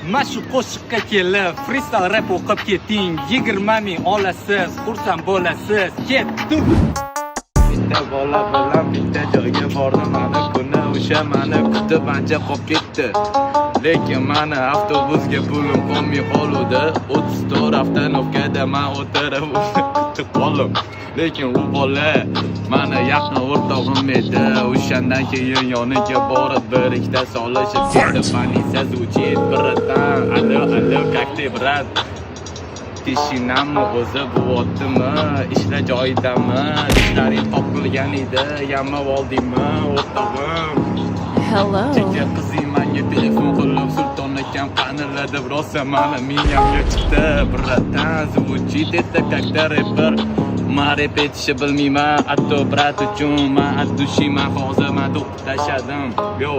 Mashu qo'shiqqa kelib freestyle rap o'qib keting. 20 ming olasiz, xursand bo'lasiz. Ketdim. Bitta bola bilan bitta joyga bordim. Mana kuni o'sha mani kutib ancha qolib ketdi. Lekin mani avtobusga pulim qolmay qoldi. 34 avtonovkada men o'tirib kutib qoldim. Lekin u bola mani yaqin o'rtog'im edi. O'shandan keyin yoniga borib bir ikkita solishib ketdi. Politsiya звучит birdan. Allo, как ты, брат? Tishinamni o'zi bo'votdimi? Ishlar joyidami? Ishlaring topilgan edi, yamab oldingmi, o'rtog'im? Hello. Kecha qizing menga telefon qilib Sulton akam qanilar deb rosa mani miyamga chiqdi. Birdan звучит это как-то рэпер. Men rap etishni bilmayman, hatto brat uchun men от души men hozir men to'p tashladim. Yo.